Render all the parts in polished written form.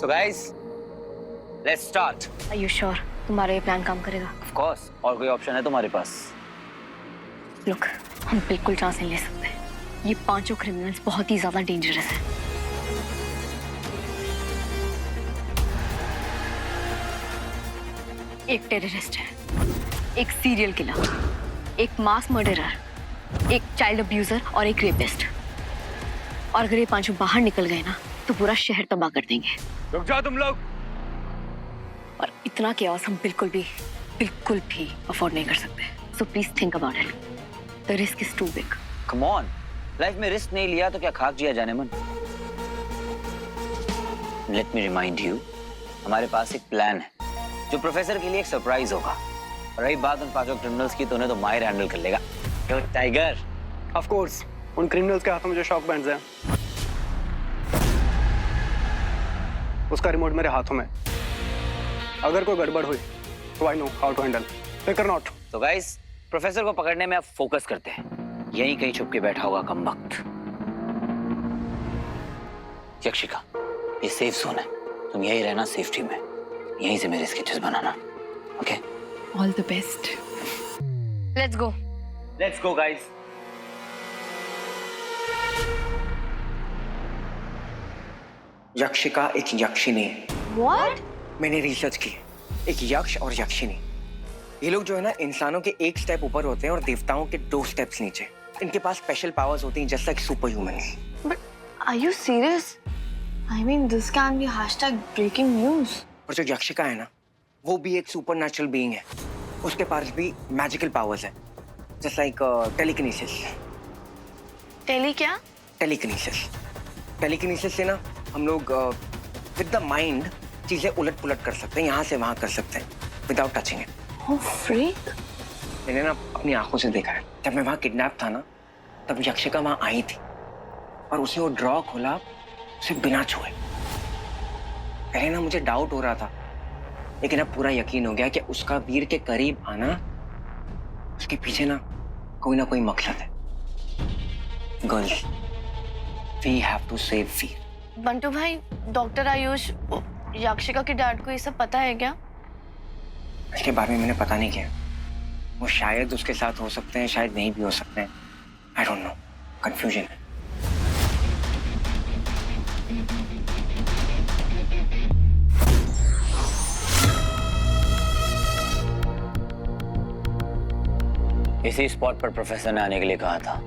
So guys, let's start. Are you sure तुम्हारा ये plan काम करेगा? Of course. और कोई ऑप्शन है तुम्हारे पास? Look, हम बिल्कुल चांस नहीं ले सकते। ये पांचों क्रिमिनल्स बहुत ही ज्यादा डेंजरस हैं। एक टेररिस्ट है, एक सीरियल किलर, एक मास मर्डरर, एक चाइल्ड अब्यूजर और एक रेपिस्ट। और अगर ये पांचों बाहर निकल गए ना तो पूरा शहर तबाह कर देंगे। रुक जाओ तुम लोग। और इतना केओस हम बिल्कुल भी अफोर्ड नहीं कर सकते। So please think about it. The risk is too big. Come on, life में रिस्क नहीं लिया तो क्या खाक जिया जाने मन। लेट मी रिमाइंड यू, हमारे पास एक प्लान है जो प्रोफेसर के लिए एक सरप्राइज होगा। रही बात उन पांचों क्रिमिनल्स की तो उन्हें तो माहिर हैंडल कर लेगा। क्यों टाइगर? ऑफ कोर्स, उन क्रिमिनल्स के हाथों में जो शॉक बैंड्स हैं, उसका रिमोट मेरे हाथों में। अगर कोई गड़बड़ हुई तो I know how to handle. फिकर नॉट। तो गाइस, प्रोफेसर को पकड़ने में अब फोकस करते हैं। यहीं कहीं छुप के बैठा होगा कमबख्त। यक्षिका, ये सेफ जोन है, तुम यहीं रहना सेफ्टी में। यहीं से मेरे स्केचेस बनाना, okay? All the best. Let's go. Let's go guys. Yakshika एक यक्षिनी है। व्हाट? मैंने रिसर्च की, एक यक्ष और यक्षिनी, ये लोग जो है ना इंसानों के एक स्टेप ऊपर होते हैं और देवताओं के 2 स्टेप्स नीचे। इनके पास स्पेशल पावर्स होती हैं, just like super humans. But are you serious? I mean, this can be #breaking news. और जो यक्षिका है ना, वो भी एक सुपर नेचुरल बीइंग है। उसके पास भी मैजिकल पावर्स है, जस्ट लाइक टेलीकिनेसिस। टेली क्या? टेलीकिनेसिस से ना हम लोग विद द माइंड चीजें उलट पुलट कर सकते हैं, यहाँ से वहाँ कर सकते हैं without touching it. Oh, freak. मैंने ना अपनी आंखों से देखा है। जब मैं वहाँ किडनैप था ना, तब यक्षिका वहाँ आई थी और उसने वो ड्रॉ खोला उसे बिना छुए। पहले ना मुझे डाउट हो रहा था, लेकिन अब पूरा यकीन हो गया कि उसका वीर के करीब आना, उसके पीछे ना कोई मकसद है। Girls, we have to save Veer. Bantu भाई, डॉक्टर आयुष यक्षिका के डैड को ये सब पता है क्या? इसके बारे में मैंने पता नहीं किया। वो शायद उसके साथ हो सकते हैं, शायद नहीं भी हो सकते हैं। आई डोंट नो, कंफ्यूजन है। इसी स्पॉट पर प्रोफेसर ने आने के लिए कहा था।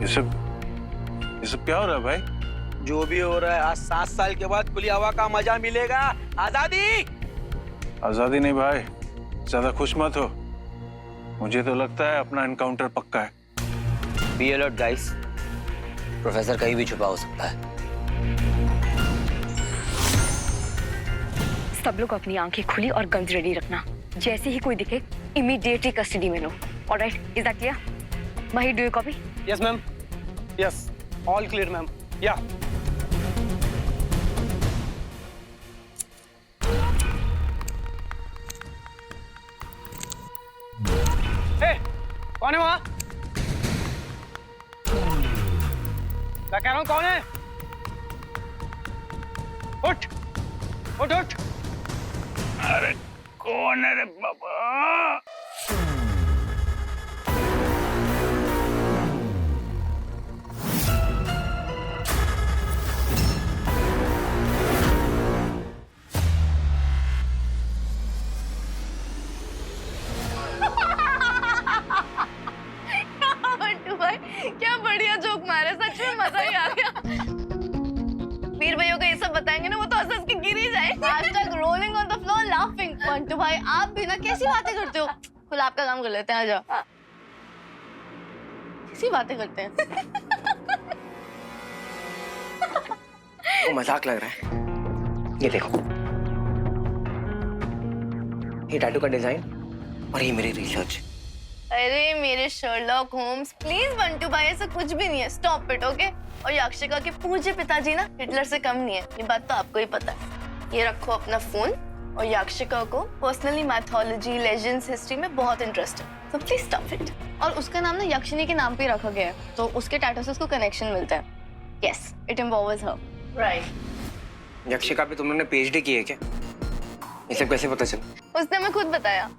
ये सब क्या हो रहा है भाई? जो भी हो रहा है, आज 7 साल के बाद खुली हवा का मजा मिलेगा। आजादी। आजादी नहीं भाई, ज्यादा खुश मत हो। मुझे तो लगता है अपना एनकाउंटर पक्का है। बी अलर्ट गाइस, प्रोफेसर कहीं भी छुपा हो सकता है। सब लोग अपनी आंखें खुली और गन्स रेडी रखना। जैसे ही कोई दिखे इमीडिएटली कस्टडी में लो। Alright, is that clear? Mahi, do you copy? Yes ma'am. Yes, all clear ma'am. या कौन है वहां? क्या कह रहा हूं, कौन है? उठ उठ उठ। अरे कौन है रे बाबा? बंटू भाई, क्या बढ़िया जोक मारा, सच में मजा ही आ गया। वीर भैया को ये सब बताएंगे ना, वो तो हंस के गिर ही जाए। #rolling on the floor laughing. Bantu भाई, आप भी ना कैसी बातें करते हो? खुद आपका काम कर लेते हैं, आ जाओ। कैसी बातें करते हैं? वो मजाक लग रहा है। ये देखो, ये टैटू का डिजाइन और ये मेरी रिसर्च। अरे मेरे शर्लॉक होम्स, प्लीज बंटू भाई, ऐसा कुछ भी नहीं है। Stop it, okay? और यक्षिका के पूज्य पिताजी ना हिटलर से कम नहीं है, ये बात तो आपको ही पता है। ये रखो अपना फोन और याक्षिका को पर्सनली मैथोलॉजी, लेजेंड्स, हिस्ट्री में बहुत इंटरेस्ट है, so please stop it. और उसका नाम ना यक्षिनी के नाम पे रखा गया है, तो उसके टैटू से उसको कनेक्शन मिलता है. Yes, it involves her. Right. यक्षिका पे तुम लोगों ने पीएचडी की है क्या? ये सब कैसे पता चला? उसने हमें खुद बताया.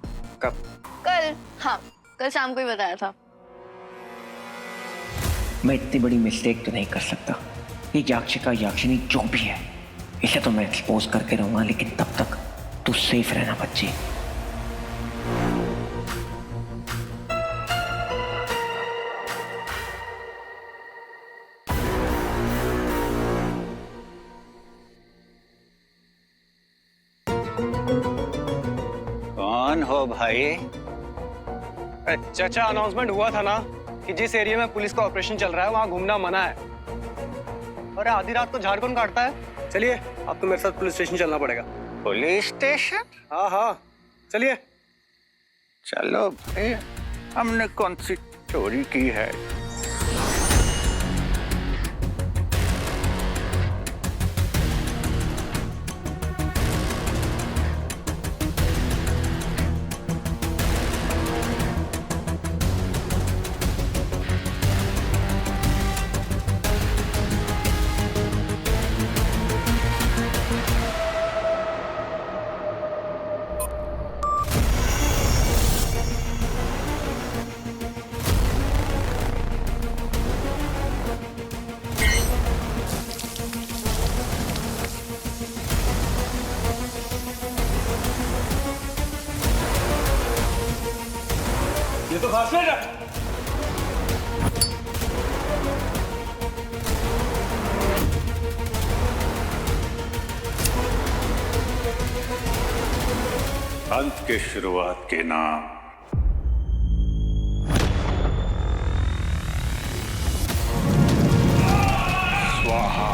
कब? कल. हाँ, कल शाम को ही बताया था. मैं इतनी बड़ी मिस्टेक तो नहीं कर सकता. ये याक्षिका, याक्षिनी जो भी है, इसे तो मैं एक्सपोज करके रहूंगा, लेकिन तब तक तू सेफ रहना बच्ची. कौन हो भाई? चाचा, अनाउंसमेंट हुआ था ना कि जिस एरिया में पुलिस का ऑपरेशन चल रहा है वहाँ घूमना मना है. अरे आधी रात को झाड़ कौन काटता है? चलिए, आपको मेरे साथ पुलिस स्टेशन चलना पड़ेगा. Police station? हाँ हाँ, चलिए. चलो भाई, हमने कौन सी चोरी की है? ये तो फासले है. अंत के शुरुआत के नाम. स्वाहा.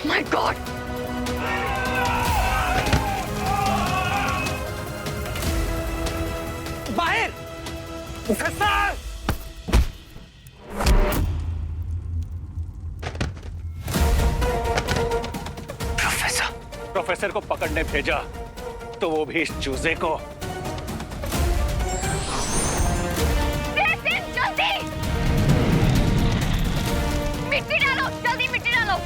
My God! बाहर. प्रोफेसर. प्रोफेसर को पकड़ने भेजा तो वो भी इस चूजे को. जल्दी! मिट्टी डालो, जल्दी मिट्टी डालो.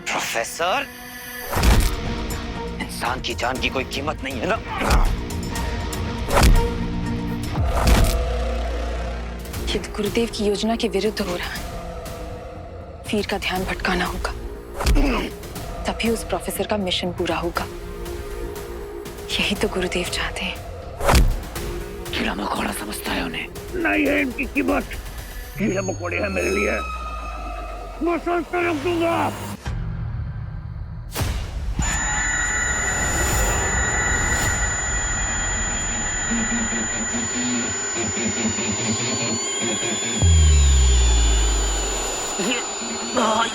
प्रोफेसर, इंसान की जान की कोई कीमत नहीं है ना? ये तो गुरुदेव की योजना के विरुद्ध हो रहा है. वीर का ध्यान भटकाना होगा, तभी उस प्रोफेसर का मिशन पूरा होगा. यही तो गुरुदेव चाहते हैं. कीड़ा मकोड़ा समझता है उन्हें. नहीं है इनकी कीमत. कीड़े मकोड़े हैं मेरे लिए. मैं संस्था रख दूंगा.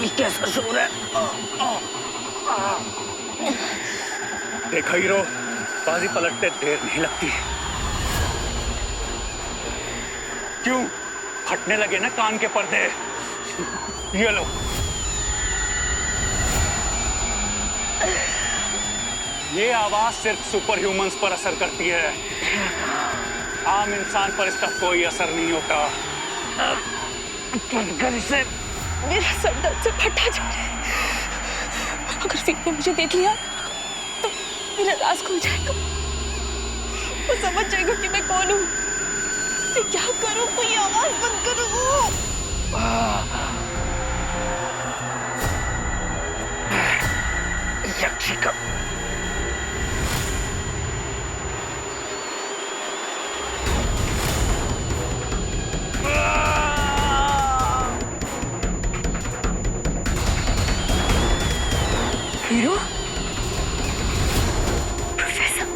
ये कैसा शोर है? देखा हीरो, बाजी पलटते देर नहीं लगती. क्यों? फटने लगे ना कान के पर्दे. ये लो. ये आवाज सिर्फ सुपर ह्यूमंस पर असर करती है. आम इंसान पर इसका कोई असर नहीं होता. से मेरा सर दर्द से फटा जा रहा है. अगर वीर ने मुझे देख लिया तो मेरा राज खुल जाएगा. वो समझ जाएगा कि मैं कौन हूँ. मैं क्या करूँ? कोई आवाज बंद करूँ. Yakshika. Hero? Professor?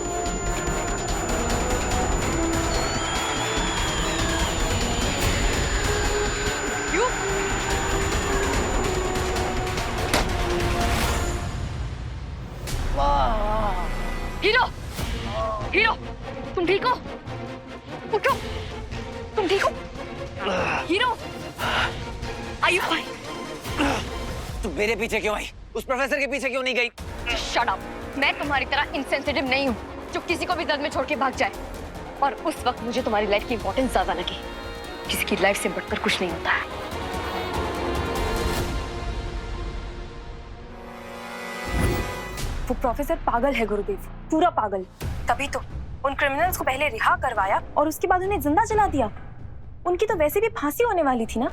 Hero, are you fine? तू मेरे पीछे क्यों आई? उस प्रोफेसर के पीछे क्यों नहीं गई? Shut up. मैं तुम्हारी तरह इनसेंसिटिव नहीं हूँ जो किसी को भी दर्द में छोड़ के भाग जाए। और उस वक्त मुझे तुम्हारी लाइफ की इंपॉर्टेंस ज्यादा लगी। किसी की लाइफ से बढ़कर कुछ नहीं होता है। वो प्रोफेसर पागल है गुरुदेव, पूरा पागल। तभी तो उन क्रिमिनल्स को पहले रिहा करवाया और उसके बाद उन्हें जिंदा जला दिया। उनकी तो वैसे भी फांसी होने वाली थी ना।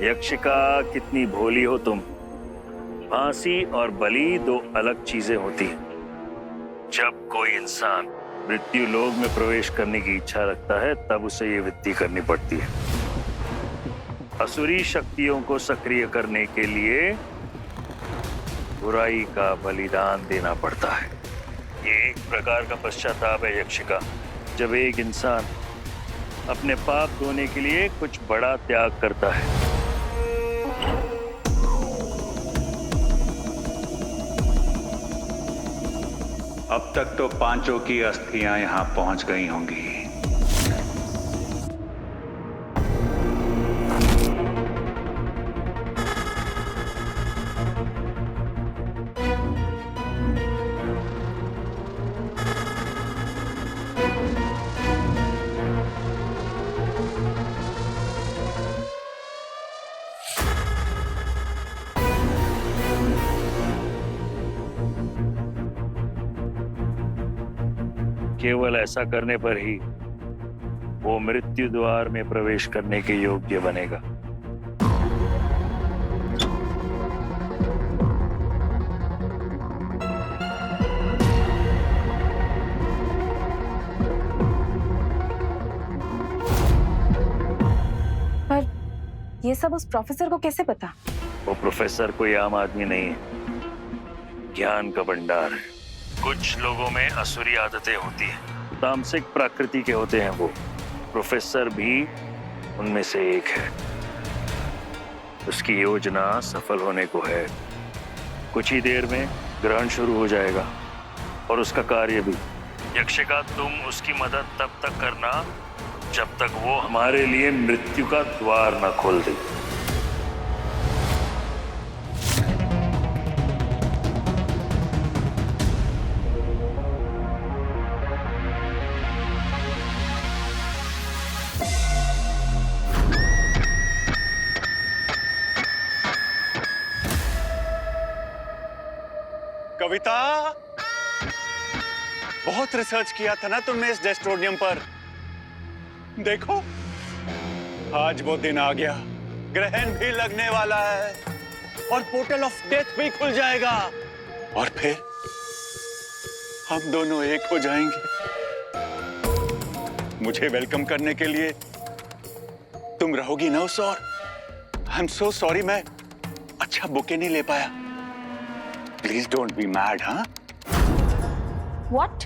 यक्षिका, कितनी भोली हो तुम। फांसी और बलि दो अलग चीजें होती हैं। जब कोई इंसान मृत्यु लोक में प्रवेश करने की इच्छा रखता है तब उसे ये विधि करनी पड़ती है। असुरी शक्तियों को सक्रिय करने के लिए बुराई का बलिदान देना पड़ता है। ये एक प्रकार का पश्चाताप है यक्षिका, जब एक इंसान अपने पाप धोने के लिए कुछ बड़ा त्याग करता है। अब तक तो पांचों की अस्थियां यहां पहुंच गई होंगी। केवल ऐसा करने पर ही वो मृत्यु द्वार में प्रवेश करने के योग्य बनेगा। पर ये सब उस प्रोफेसर को कैसे पता? वो प्रोफेसर कोई आम आदमी नहीं है, ज्ञान का भंडार है। कुछ लोगों में असुरी आदतें होती हैं, तामसिक प्रकृति के होते हैं वो। प्रोफेसर भी उनमें से एक है। उसकी योजना सफल होने को है। कुछ ही देर में ग्रहण शुरू हो जाएगा और उसका कार्य भी। यक्षिका, तुम उसकी मदद तब तक करना जब तक वो हमारे लिए मृत्यु का द्वार न खोल दे। कविता, बहुत रिसर्च किया था ना तुमने इस डेस्ट्रोनियम पर। देखो, आज वो दिन आ गया। ग्रहण भी लगने वाला है और पोर्टल ऑफ डेथ भी खुल जाएगा और फिर हम दोनों एक हो जाएंगे। मुझे वेलकम करने के लिए तुम रहोगी ना उस ओर? आई एम सो सॉरी, मैं अच्छा बुके नहीं ले पाया। Please don't be mad. हाँ, व्हाट?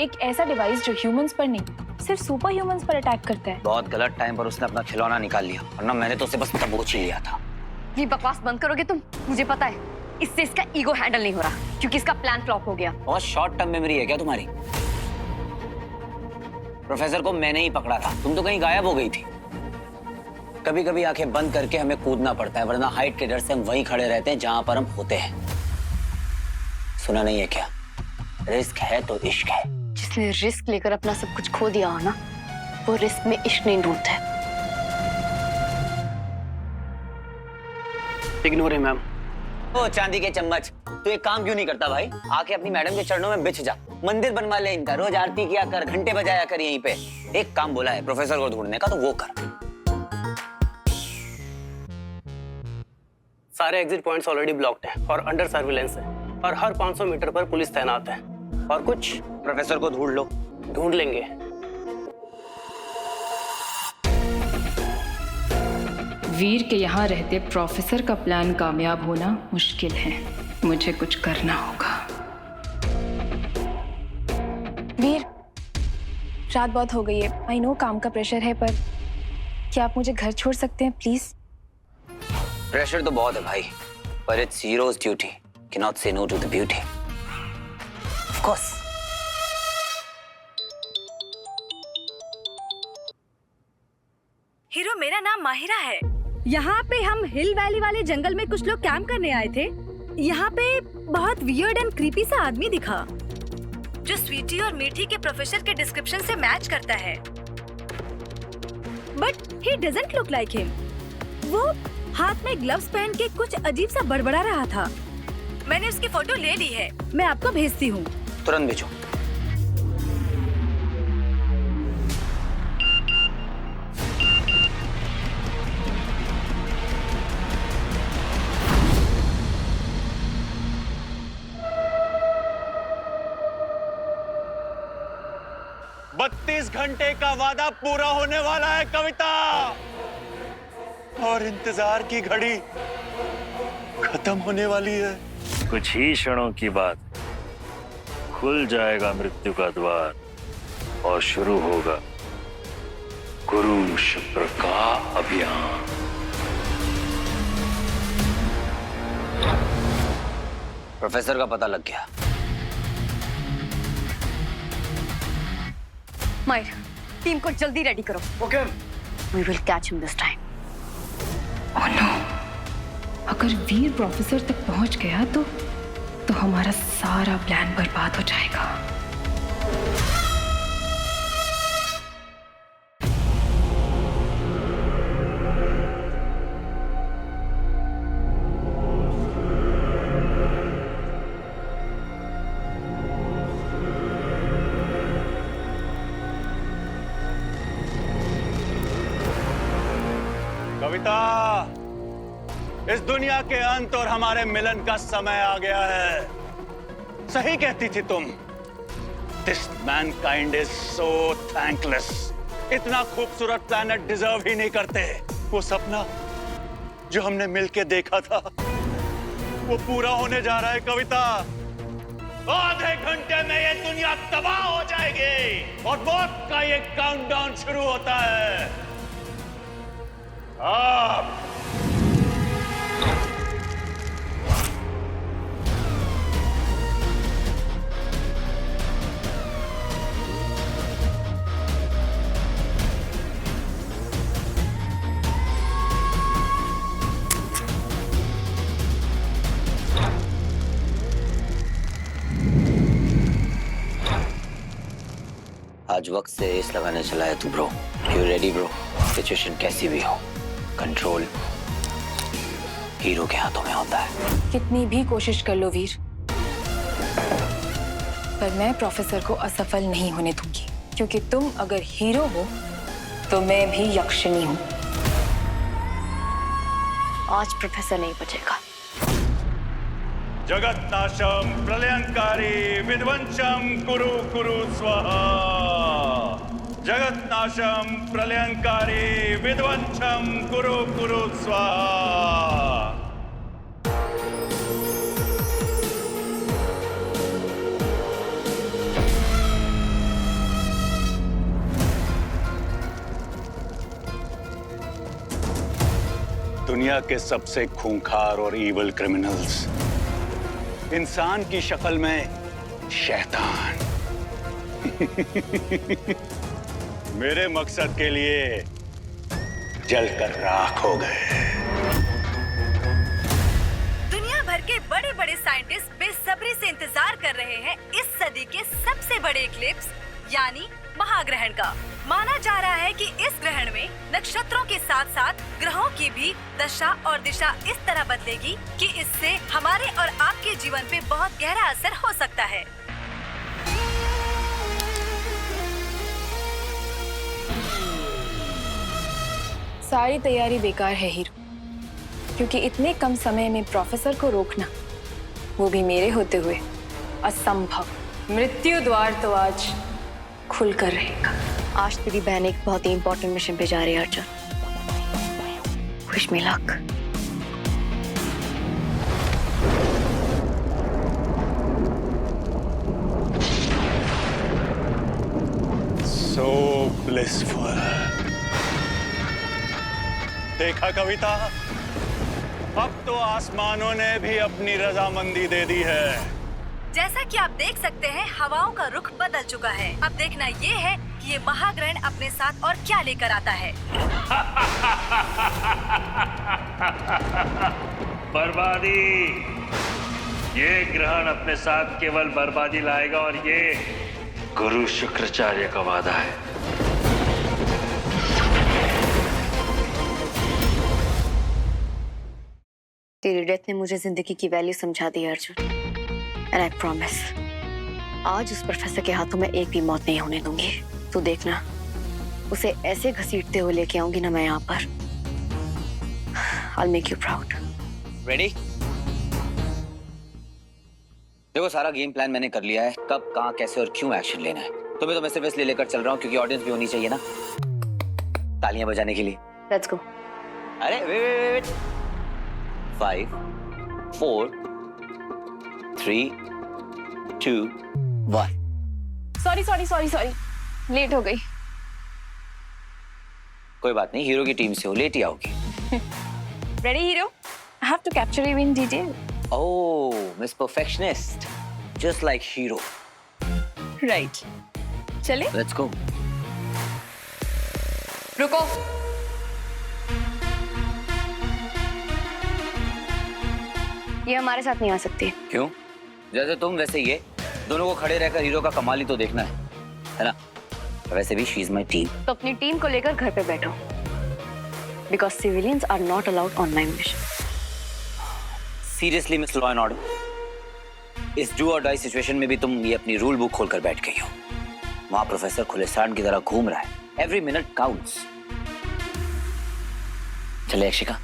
एक ऐसा डिवाइस जो ह्यूमंस पर नहीं सिर्फ सुपर ह्यूमंस पर अटैक करता है। बहुत गलत टाइम पर उसने अपना खिलौना निकाल लिया, वरना मैंने तो उसे बस दबोच ही लिया था। ये बकवास बंद करोगे तुम? मुझे पता है इससे इसका ईगो हैंडल नहीं हो रहा क्योंकि इसका प्लान फ्लॉप हो गया। बहुत शॉर्ट टर्म मेमोरी है क्या तुम्हारी? प्रोफेसर को मैंने ही पकड़ा था, तुम तो कहीं गायब हो गई थी। कभी कभी आंखें बंद करके हमें कूदना पड़ता है, वरना हाइट के डर से हम वहीं खड़े रहते हैं जहां पर हम होते हैं। सुना नहीं है क्या? रिस्क है तो इश्क है। जिसने रिस्क लेकर अपना सब कुछ खो दिया हो ना, वो रिस्क में इश्क नहीं ढूंढता है। इग्नोर है मैम। ओ चांदी के चम्मच, तू एक काम क्यों नहीं करता भाई? आके अपनी मैडम के चरणों में बिछ जा, मंदिर बनवा ले इनका, रोज आरती किया कर, घंटे बजाया कर यहीं पे। एक काम बोला है प्रोफेसर को ढूंढने का, तो वो कर। सारे एग्जिट पॉइंट्स ऑलरेडी ब्लॉक्ड हैं और अंडर सर्विलेंस है और हर 500 मीटर पर पुलिस तैनात है। और कुछ प्रोफेसर को ढूंढ लो। ढूंढ लेंगे। वीर के यहाँ रहते प्रोफेसर का प्लान कामयाब होना मुश्किल है। मुझे कुछ करना होगा। वीर, रात बहुत हो गई है। आई नो काम का प्रेशर है, पर क्या आप मुझे घर छोड़ सकते हैं प्लीज? प्रेशर तो बहुत है भाई, पर it's hero's duty, can not say no to the beauty. Of course. Hero मेरा नाम माहिरा है। यहाँ पे हम हिल वैली वाले जंगल में कुछ लोग कैंप करने आए थे। यहाँ पे बहुत वियर्ड एंड क्रीपी सा आदमी दिखा जो स्वीटी और मीठी के प्रोफेसर के डिस्क्रिप्शन से मैच करता है। But he doesn't look like him. वो हाथ में ग्लव्स पहन के कुछ अजीब सा बड़बड़ा रहा था। मैंने उसकी फोटो ले ली है, मैं आपको भेजती हूँ। तुरंत भेजो। बत्तीस घंटे का वादा पूरा होने वाला है कविता, और इंतजार की घड़ी खत्म होने वाली है। कुछ ही क्षणों की बात, खुल जाएगा मृत्यु का द्वार और शुरू होगा गुरु शुक्र का अभियान। प्रोफेसर का पता लग गया। मायर, टीम को जल्दी रेडी करो। Okay. We will catch him this time. Oh no, अगर वीर प्रोफेसर तक पहुंच गया तो हमारा सारा प्लान बर्बाद हो जाएगा। कविता, इस दुनिया के अंत और हमारे मिलन का समय आ गया है। सही कहती थी तुम। This mankind is so thankless. इतना खूबसूरत प्लैनेट डिजर्व ही नहीं करते। वो सपना जो हमने मिलके देखा था वो पूरा होने जा रहा है कविता। आधे घंटे में ये दुनिया तबाह हो जाएगी और मौत का ये काउंटडाउन शुरू होता है। अब आज वक्त से रेस लगाने चला है तू bro. You ready bro? Situation कैसी भी हो, कंट्रोल हीरो के हाथों में होता है। कितनी भी कोशिश कर लो वीर, पर मैं प्रोफेसर को असफल नहीं होने दूंगी, क्योंकि तुम अगर हीरो हो तो मैं भी यक्षिणी हूँ। आज प्रोफेसर नहीं बचेगा। जगन्नाशम प्रलयंकारी विध्वंसम कुरु कुरु स्वाहा। जगन्नाशम प्रलयंकारी विध्वंसम कुरु कुरु स्वाहा। दुनिया के सबसे खूंखार और ईवल क्रिमिनल्स इंसान की शक्ल में शैतान मेरे मकसद के लिए जलकर राख हो गए। दुनिया भर के बड़े बड़े साइंटिस्ट बेसब्री से इंतजार कर रहे हैं इस सदी के सबसे बड़े इक्लिप्स यानी महाग्रहण का। माना जा रहा है कि इस ग्रहण में नक्षत्रों के साथ साथ ग्रहों की भी दशा और दिशा इस तरह बदलेगी कि इससे हमारे और आपके जीवन पे बहुत गहरा असर हो सकता है। सारी तैयारी बेकार है हीरो, क्योंकि इतने कम समय में प्रोफेसर को रोकना, वो भी मेरे होते हुए, असंभव। मृत्यु द्वार तो आज खुल कर रहेगा। आज तेरी बहन एक बहुत ही इंपॉर्टेंट मिशन पे जा रही है Arjun. Wish me luck. So blissful। देखा कविता, अब तो आसमानों ने भी अपनी रजामंदी दे दी है। जैसा कि आप देख सकते हैं हवाओं का रुख बदल चुका है। अब देखना ये है कि ये महाग्रहण अपने साथ और क्या लेकर आता है। बर्बादी। ये ग्रहण अपने साथ केवल बर्बादी लाएगा और ये गुरु शुक्राचार्य का वादा है। तेरी डेथ ने मुझे जिंदगी की वैल्यू समझा दी अर्जुन, एंड आई प्रॉमिस आज उस प्रोफेसर के हाथों में एक भी मौत नहीं होने दूंगी। तू देखना, उसे ऐसे घसीटते हुए लेके आऊंगी ना मैं यहाँ पर। I'll make you proud. Ready? देखो सारा गेम प्लान मैंने कर लिया है, कब कहाँ कैसे और क्यों एक्शन लेना है। तुम्हें तो मैं सिर्फ इसलिए लेकर चल रहा हूँ क्योंकि ऑडियंस भी होनी चाहिए ना, तालियां बजाने के लिए। Let's go. अरे वेट 5 4 3 2 1। सॉरी लेट हो गई। कोई बात नहीं, हीरो की टीम से हो, लेट ही आओगी। Ready hero? I have to capture you in detail. Oh, Miss Perfectionist, just like hero. Right. चले? Let's go. रुको। ये हमारे साथ नहीं आ सकती। क्यों? जैसे तुम वैसे ये, दोनों को खड़े रहकर हीरो का कमाल ही तो देखना है ना? वैसे भी शी इज माई टीम। तो अपनी टीम को लेकर घर पे बैठो, because civilians are not allowed on my mission. Seriously miss law and order, इस डू और डाई सिचुएशन में भी तुम ये अपनी रूल बुक खोलकर बैठ गई हो। वहां प्रोफेसर खुले सांड की तरह घूम रहा है, एवरी मिनट काउंट्स। चले अक्षिका।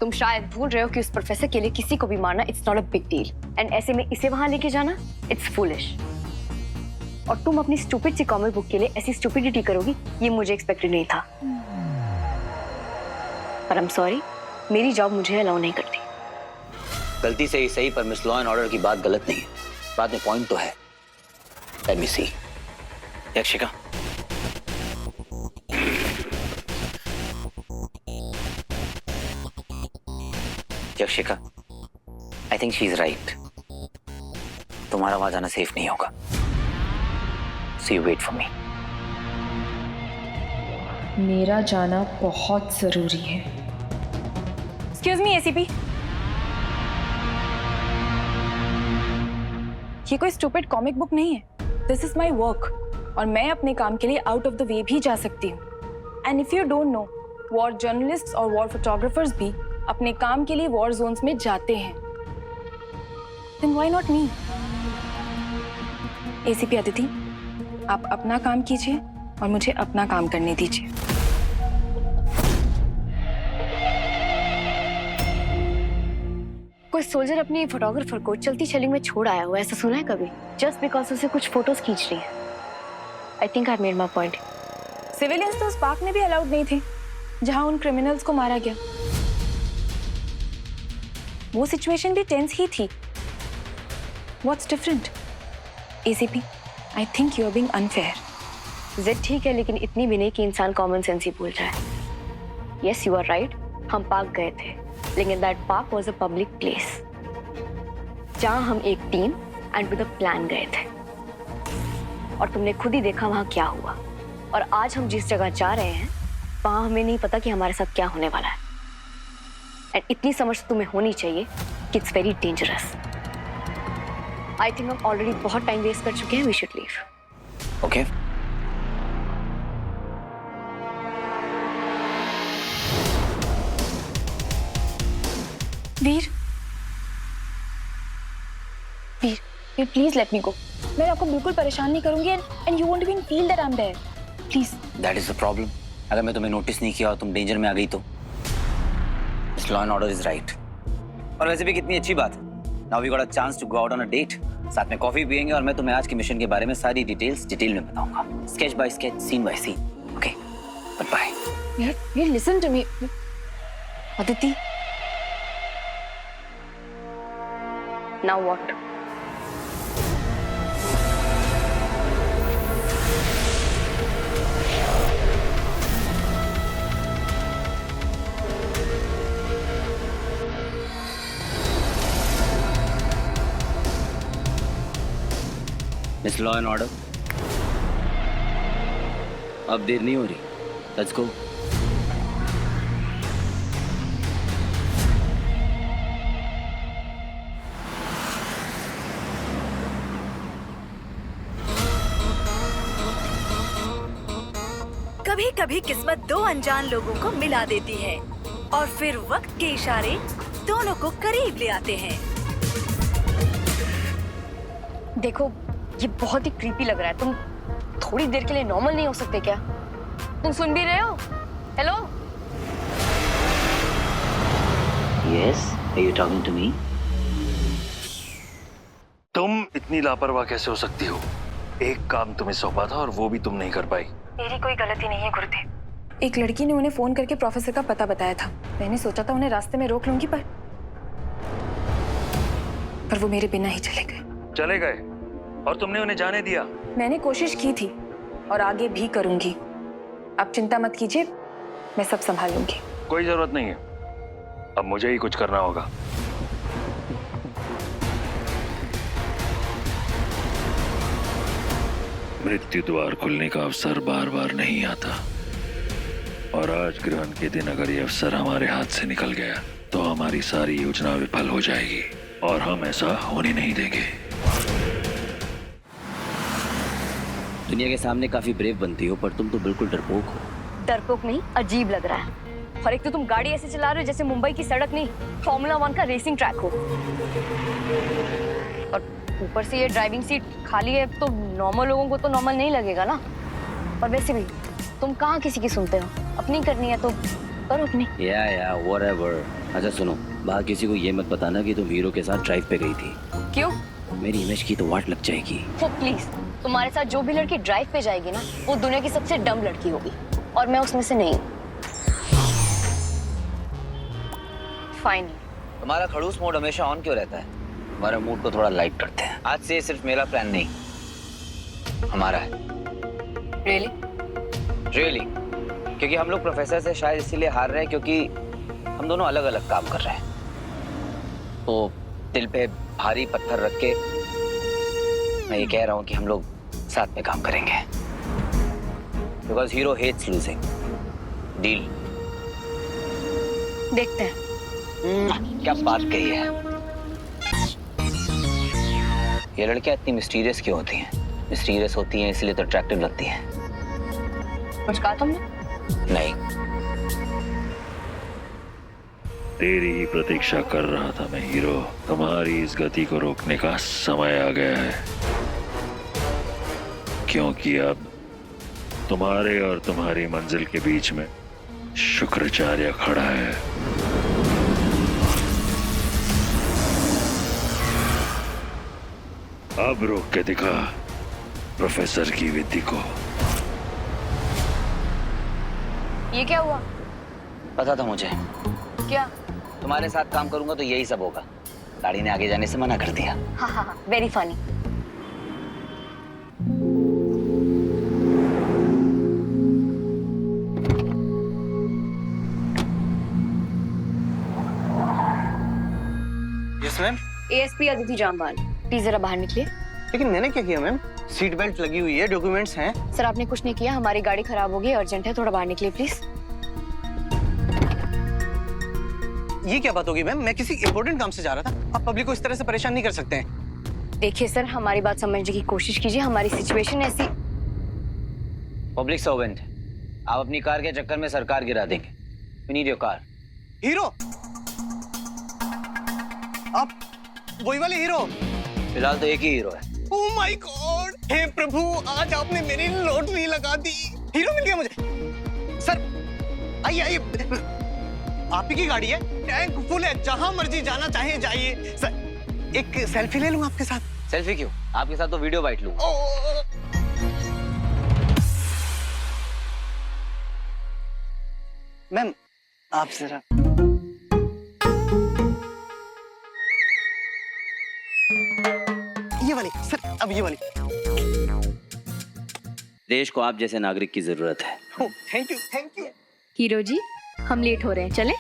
तुम शायद भूल रहे हो कि उस प्रोफेसर के लिए किसी को भी मारना it's not a big deal, and ऐसे में इसे वहां लेके जाना इट्स फूलिश। और तुम अपनी स्टूपिड सी कॉमिक बुक के लिए ऐसी स्टूपिडिटी करोगी, ये मुझे एक्सपेक्टेड नहीं था। पर आई एम सॉरी, मेरी जॉब मुझे अलाउ नहीं करती। गलती से ही सही, पर मिस लॉ एंड ऑर्डर की बात गलत नहीं है। बात में पॉइंट तो है। Let me see. Akshika, Yakshika, I think she is right. तुम्हारा वहां जाना सेफ नहीं होगा। So you wait for me. मेरा जाना बहुत जरूरी है। एक्सक्यूज मी एसीपी, ये कोई स्टूपिड कॉमिक बुक नहीं है। दिस इज माई वर्क, और मैं अपने काम के लिए आउट ऑफ द वे भी जा सकती हूँ। And if you don't know, war journalists और वॉर फोटोग्राफर्स भी अपने काम के लिए वॉर जोन्स में जाते हैं। Then why not me? ACP Aditi, आप अपना काम कीजिए और मुझे अपना काम करने दीजिए। कोई सोल्जर अपनी फोटोग्राफर को चलती छली में छोड़ आया हुआ, ऐसा सुना है कभी? जस्ट बिकॉज उसे कुछ फोटोज खींच रही है। I think I made my point. Civilians तो उस पार्क में भी अलाउड नहीं थे जहां उन क्रिमिनल्स को मारा गया। वो सिचुएशन भी टेंस ही थी। What's different? ACP, I think you are being unfair. जिद ठीक है, लेकिन इतनी भी नहीं कि इंसान कॉमन सेंस ही भूल जाए। यस, यू आर राइट, हम पार्क गए थे, लेकिन that park was a public place जहां हम एक team and with a plan गए थे। और तुमने खुद ही देखा वहां क्या हुआ। और आज हम जिस जगह जा रहे हैं वहां हमें नहीं पता कि हमारे साथ क्या होने वाला है। एंड इतनी समझ तुम्हें होनी चाहिए कि it's very dangerous. I think हम ऑलरेडी बहुत टाइम वेस्ट कर चुके हैं। We should leave. Okay. Veer, please let me go. मैं आपको बिल्कुल परेशान नहीं करूंगी, and you won't even feel that I am there. Please. That is the problem. अगर मैं तुम्हें नोटिस नहीं किया और तुम डेंजर में आ गई तो miss law and order is right. और वैसे भी कितनी अच्छी बात है, now we got a chance to go out on a date. साथ में कॉफी पियेंगे और मैं तुम्हें आज के मिशन के बारे में सारी डिटेल्स डिटेल में बताऊंगा, sketch by sketch, scene by scene. Okay, good bye. यार listen to me Aditi. Now what? Miss law and order, अब देर नहीं हो रही, लेट्स गो। कभी कभी किस्मत दो अनजान लोगों को मिला देती है और फिर वक्त के इशारे दोनों को करीब ले आते हैं। देखो, ये बहुत ही क्रीपी लग रहा है। तुम थोड़ी देर के लिए नॉर्मल नहीं हो सकते क्या? तुम सुन भी रहे हो? Hello? Yes, are you talking to me? तुम इतनी लापरवाह कैसे हो सकती हो? एक काम तुम्हें सौंपा था और वो भी तुम नहीं कर पाई। मेरी कोई गलती नहीं है गुरुदेव। एक लड़की ने उन्हें फोन करके प्रोफेसर का पता बताया था। मैंने सोचा था उन्हें रास्ते में रोक लूंगी, पर वो मेरे बिना ही चले गए। चले गए और तुमने उन्हें जाने दिया? मैंने कोशिश की थी और आगे भी करूंगी। आप चिंता मत कीजिए, मैं सब संभाल लूंगी। कोई जरूरत नहीं है, अब मुझे ही कुछ करना होगा। मृत्यु द्वार खुलने का अवसर बार बार नहीं आता, और आज ग्रहण के दिन अगर ये अवसर हमारे हाथ से निकल गया तो हमारी सारी योजना विफल हो जाएगी, और हम ऐसा होने नहीं देंगे। दुनिया के सामने काफी ब्रेव बनती हो, पर तुम तो बिल्कुल डरपोक हो। डरपोक नहीं, अजीब लग रहा है। और एक तो तुम गाड़ी ऐसे चला रहे हो जैसे मुंबई की सड़क नहीं, फॉर्मूला 1 का रेसिंग ट्रैक हो। और ऊपर से ये ड्राइविंग सीट खाली है, तो नॉर्मल लोगों को तो नॉर्मल नहीं लगेगा ना। और वैसे भी तुम कहाँ किसी की सुनते हो? अपनी करनी है तो करो अपनी। या व्हाटएवर। अच्छा सुनो, बाहर किसी को ये मत बताना कि तुम हीरो के साथ ड्राइव पे गई थी। क्यों? मेरी इमेज की तो वाट लग जाएगी। वो प्लीज, तुम्हारे साथ जो भी लड़की ड्राइव पे जाएगी ना, वो दुनिया की सबसे डम लड़की होगी, और मैं उसमें से नहीं। फाइन। तुम्हारा खड़ूस मोड हमेशा ऑन क्यों रहता है? हमारे मूड को थोड़ा लाइट करते हैं। आज से ये सिर्फ मेरा प्लान नहीं, हमारा है। रियली? रियली, क्योंकि हम लोग प्रोफेसर से शायद इसीलिए हार रहे हैं क्योंकि हम दोनों अलग अलग काम कर रहे हैं। तो दिल पे भारी पत्थर रख के मैं ये कह रहा हूँ कि हम लोग साथ में काम करेंगे, because hero hates losing. Deal? देखते हैं। क्या बात कही है। ये लड़कियां इतनी मिस्टीरियस क्यों होती हैं? मिस्टीरियस होती हैं इसलिए तो अट्रैक्टिव लगती हैं। कुछ कहा तुमने? नहीं। तेरी ही प्रतीक्षा कर रहा था मैं हीरो। तुम्हारी इस गति को रोकने का समय आ गया है, क्योंकि अब तुम्हारे और तुम्हारी मंजिल के बीच में शुक्राचार्य खड़ा है। अब रोक के दिखा प्रोफेसर की विधि को। ये क्या हुआ? पता था मुझे। क्या? तुम्हारे साथ काम करूंगा तो यही सब होगा। गाड़ी ने आगे जाने से मना कर दिया। हाँ, very funny. Yes ma'am. ASP Aditi Jamwal, please जरा बाहर निकलिए। लेकिन मैंने क्या किया मैम? सीट बेल्ट लगी हुई है, डॉक्यूमेंट्स हैं। सर आपने कुछ नहीं किया, हमारी गाड़ी खराब हो गई, अर्जेंट है, थोड़ा बाहर निकलिए प्लीज। ये क्या बात होगी मैम? मैं किसी इंपॉर्टेंट काम से जा रहा था। आप पब्लिक को इस तरह से परेशान नहीं कर सकते हैं। देखिए सर, हमारी बात समझने की कोशिश कीजिए, हमारी सिचुएशन ऐसी। पब्लिक सर्वेंट, आप अपनी कार के चक्कर में सरकार गिरा देंगे। We need your car. Hero? आप वही वाले हीरो? फिलहाल तो एक ही हीरो है। Oh my God! हे प्रभु, आज आपने मेरी लॉटरी लगा दी। हीरो मिल गया मुझे। सर आइए आइए, आप ही की गाड़ी है, टैंक फुल है, जहां मर्जी जाना चाहे जाइए। सर एक सेल्फी ले लूं आपके साथ? सेल्फी क्यों? आपके साथ तो वीडियो बाइट लूं। मैम आप जरा ये वाली सर, अब ये वाली। देश को आप जैसे नागरिक की जरूरत है। Thank you thank you. Hero ji, हम लेट हो रहे हैं, चले?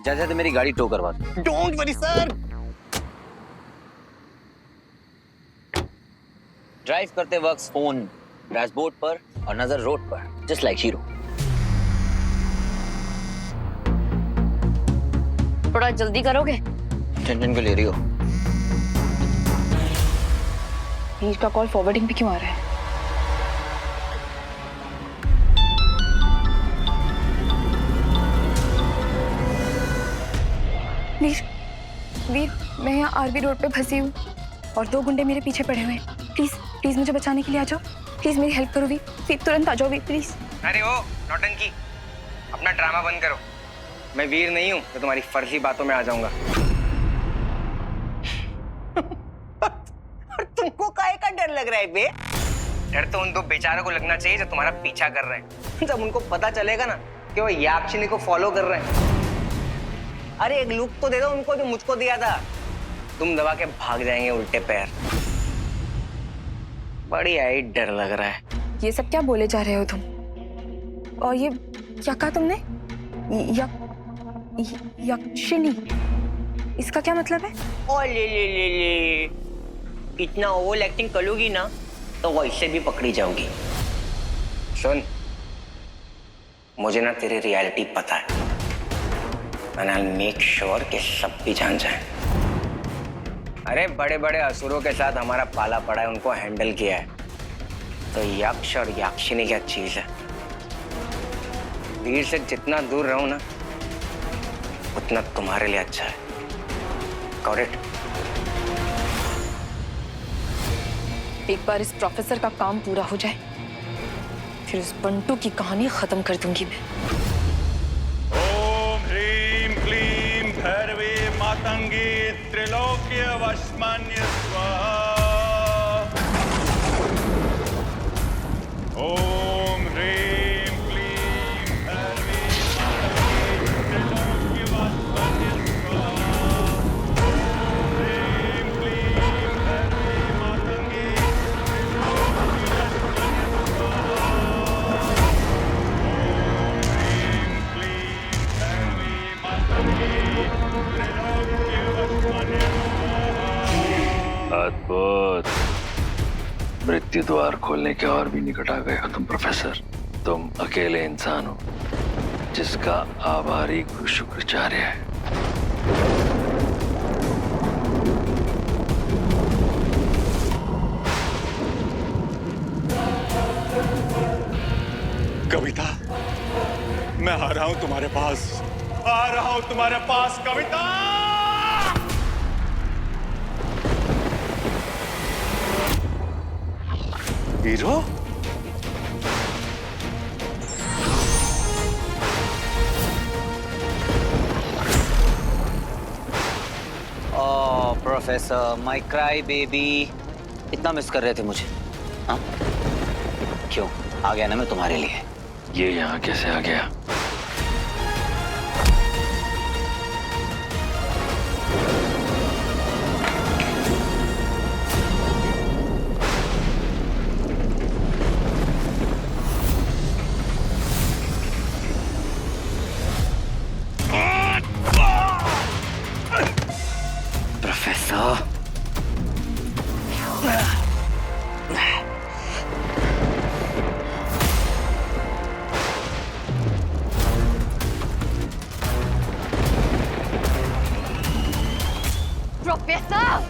जैसे तो मेरी गाड़ी टो करवा दो। Don't worry sir. ड्राइव करते वक्त फोन डैशबोर्ड पर और नजर रोड पर, जस्ट लाइक हीरो। थोड़ा जल्दी करोगे? टेंशन क्यों ले रही हो? वीर का कॉल फॉरवर्डिंग पे क्यों आ रहा है? वीर, वीर, मैं यहाँ आरबी रोड पे फंसी हूँ और 2 गुंडे मेरे पीछे पड़े हुए हैं। प्लीज प्लीज मुझे बचाने के लिए आ जाओ। प्लीज मेरी हेल्प करो वीर, वीर तुरंत आ जाओ वीर प्लीज। अरे ओ नौटंकी, अपना ड्रामा बंद करो। मैं वीर नहीं हूँ तो तुम्हारी फर्जी बातों में आ जाऊंगा। और तुमको काहे का डर लग रहा है बे? डर तो उन 2 बेचारों को लगना चाहिए जो तुम्हारा पीछा कर रहे हैं। जब उनको पता चलेगा ना कि वो याक्षिनी को फॉलो कर रहे हैं। अरे एक लुक तो दे दो उनको जो मुझको दिया था। तुम दबा के भाग जाएंगे उल्टे पैर। बढ़िया ही डर लग रहा है। ये सब क्या बोले जा रहे हो तुम? और ये क्या कहा तुमने? यक्षिनी, इसका क्या मतलब है? ओ ले इतना ओवर एक्टिंग करोगी ना तो वैसे भी पकड़ी जाओगी। सुन, मुझे ना तेरी रियलिटी पता है। And I'll make sure कि सब भी जान जाए। अरे बड़े बड़े असुरों के साथ हमारा पाला पड़ा है, उनको हैंडल किया है। तो यक्ष और याक्षिनी क्या चीज है? वीर से जितना दूर रहूं ना उतना तुम्हारे लिए अच्छा है। Got it? एक बार इस प्रोफेसर का काम पूरा हो जाए फिर उस बंटू की कहानी खत्म कर दूंगी मैं। ओम ह्रीं क्लीं भैरवे मातंगी त्रिलोक्य वशमान्य स्वाहा। ओम ह्रीं क्लीं भैरवे मातंगी त्रिलोक्य वशमान्य स्वाहा। ओम ह्रीं क्लीं भैरवे मातंगी अद्भुत। मृत्यु द्वार खोलने के और भी निकट आ गए हो तुम प्रोफेसर। तुम अकेले इंसान हो जिसका आभारी गुरु शुक्राचार्य है। कविता, मैं आ रहा हूं तुम्हारे पास, आ रहा हूं तुम्हारे पास Kavita. Hero, oh professor, my cry baby, इतना मिस कर रहे थे मुझे? हाँ, क्यों? आ गया ना मैं तुम्हारे लिए। ये यहाँ कैसे आ गया? Professor, professor!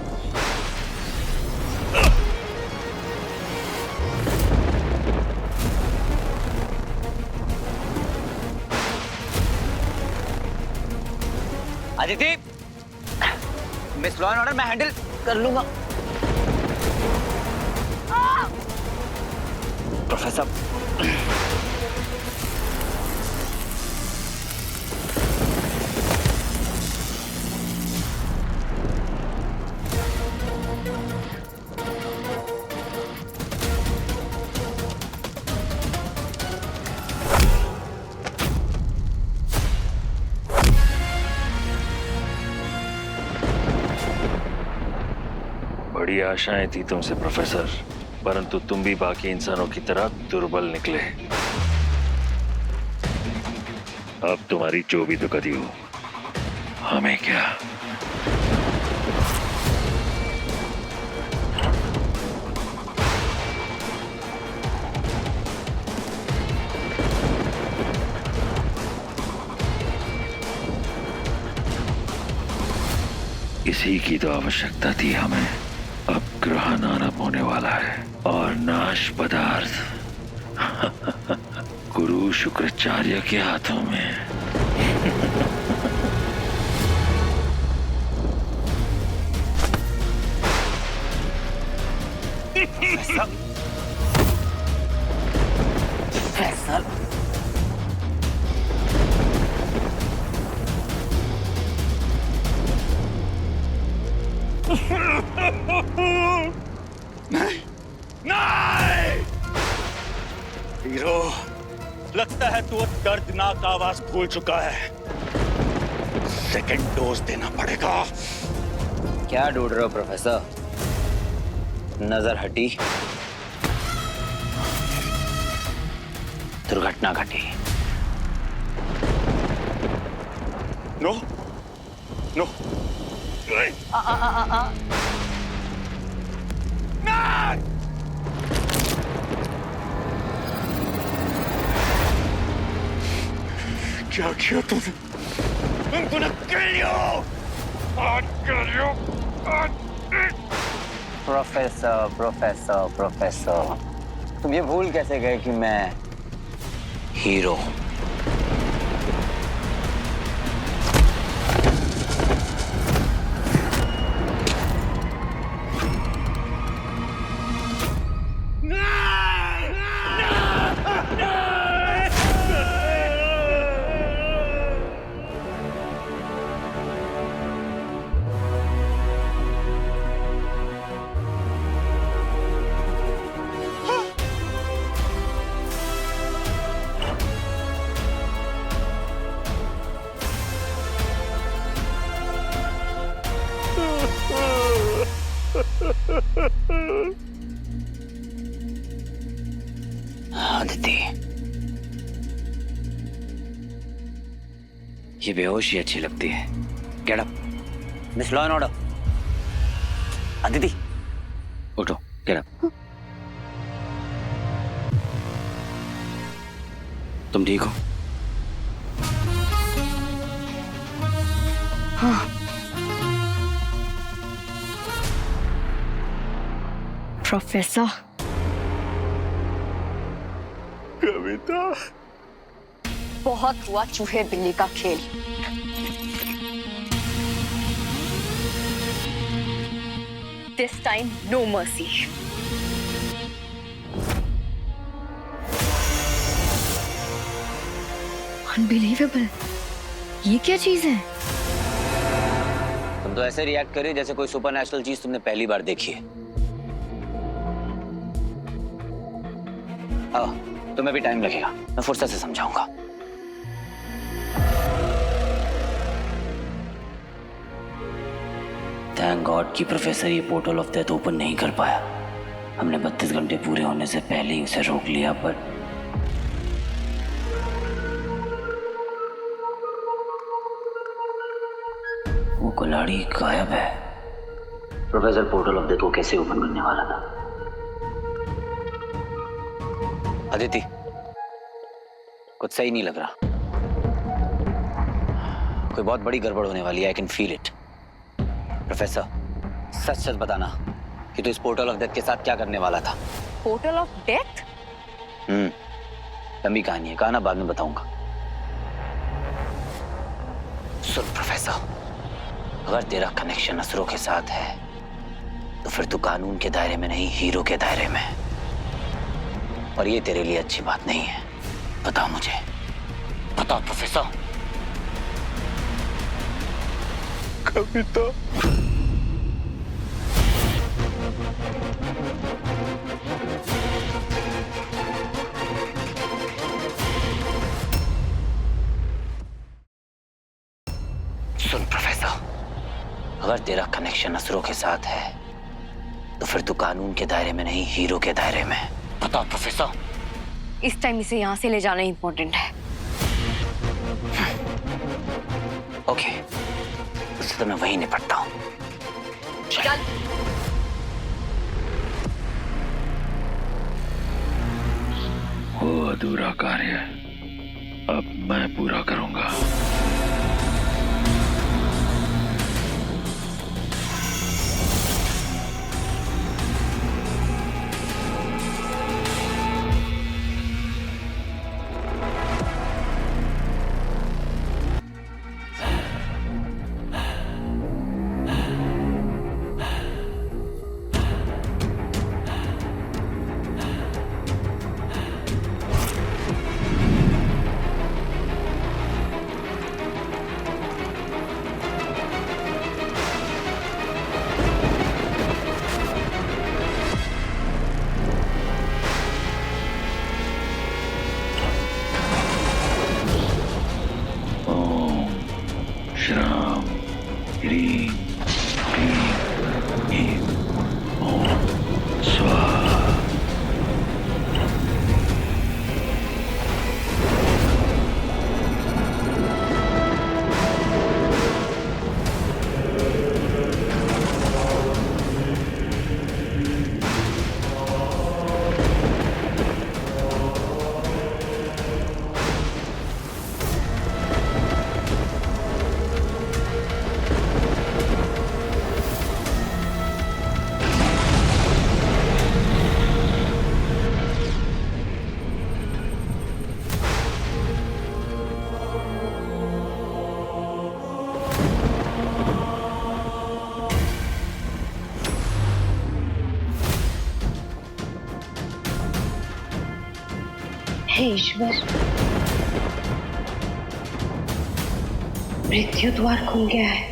Aditi, miss law and order मैं हैंडल कर लूंगा। प्रोफेसर, बड़ी आशाएं थी तुमसे प्रोफेसर, परंतु तुम भी बाकी इंसानों की तरह दुर्बल निकले। अब तुम्हारी जो भी दुर्गति हो, हमें क्या। इसी की तो आवश्यकता थी हमें। अब ग्रहण आरंभ होने वाला है और नाश पदार्थ गुरु शुक्राचार्य के हाथों में। प्रोफेसर हीरो, लगता है तू दर्दनाक आवाज भूल चुका है। सेकंड डोज देना पड़ेगा। क्या ढूंढ रहे हो प्रोफेसर? नजर हटी, दुर्घटना घटी। नो नो क्या किया तूने? I'm gonna kill you! I'll kill you! Professor professor professor, तुम ये भूल कैसे गए कि मैं हीरो हूं? अदिति, ये बेहोशी अच्छी लगती है। Get up, miss law and order. Aditi उठो, गेट अप। तुम ठीक हो? हाँ। प्रोफेसर, कविता, बहुत हुआ चूहे बिल्ली का खेल। This time, no mercy. Unbelievable. ये क्या चीज है? तुम तो ऐसे रिएक्ट कर रही जैसे कोई सुपरनैचुरल चीज तुमने पहली बार देखी है। तुम्हें भी टाइम लगेगा, मैं फुर्सत से समझाऊंगा। थैंक गॉड कि प्रोफेसर ये पोर्टल ऑफ डेथ ओपन नहीं कर पाया। हमने 32 घंटे पूरे होने से पहले ही उसे रोक लिया, पर वो कुल्हाड़ी गायब है। प्रोफेसर पोर्टल ऑफ डेथ को कैसे ओपन करने वाला था? अदिति, कुछ सही नहीं लग रहा। कोई बहुत बड़ी गड़बड़ होने वाली है। I can feel it. Professor, सच सच बताना कि तू इस पोर्टल ऑफ डेथ के साथ क्या करने वाला था? Portal of death? लंबी कहानी है, कहाना बाद में बताऊंगा। सुन प्रोफेसर, अगर तेरा कनेक्शन असुरों के साथ है तो फिर तू कानून के दायरे में नहीं, हीरो के दायरे में। और ये तेरे लिए अच्छी बात नहीं है। बता मुझे, बता प्रोफेसर। कविता, सुन प्रोफेसर, अगर तेरा कनेक्शन असुरों के साथ है तो फिर तू कानून के दायरे में नहीं, हीरो के दायरे में। बता प्रोफेसर। इस टाइम इसे यहाँ से ले जाना इंपॉर्टेंट है। ओके, उससे तो मैं वहीं निपटता हूँ। चल। वो अधूरा कार्य अब मैं पूरा करूंगा। हे ईश्वर, मृत्यु द्वार खुल गया है।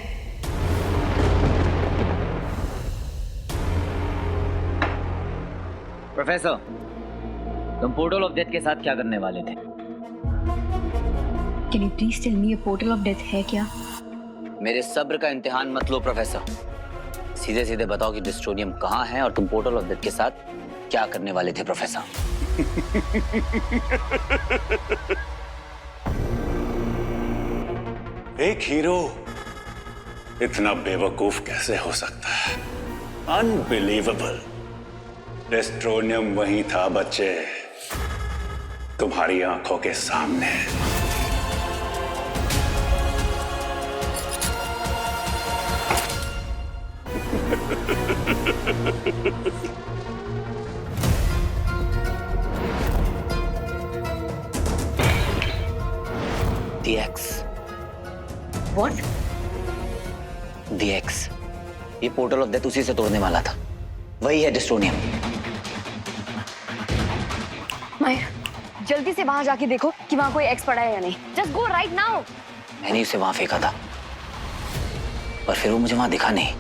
प्रोफेसर, तुम पोर्टल ऑफ डेथ के साथ क्या करने वाले थे? Can you please tell me ये पोर्टल ऑफ डेथ है क्या? मेरे सब्र का इम्तिहान मत लो प्रोफेसर। सीधे सीधे बताओ कि डिस्ट्रोनियम कहाँ है और तुम पोर्टल ऑफ डेथ के साथ क्या करने वाले थे प्रोफेसर? एक हीरो इतना बेवकूफ कैसे हो सकता है? अनबिलीवेबल। डेस्ट्रोनियम वहीं था बच्चे, तुम्हारी आंखों के सामने। The X. What? The X. ये पोर्टल ऑफ डेथ उसी से तोड़ने वाला था। वही है डिस्ट्रोनियम। मायर, जल्दी से वहां जाके देखो कि वहां कोई एक्स पड़ा है या नहीं। Just go right now. मैंने उसे वहां फेंका था, पर फिर वो मुझे वहां दिखा नहीं।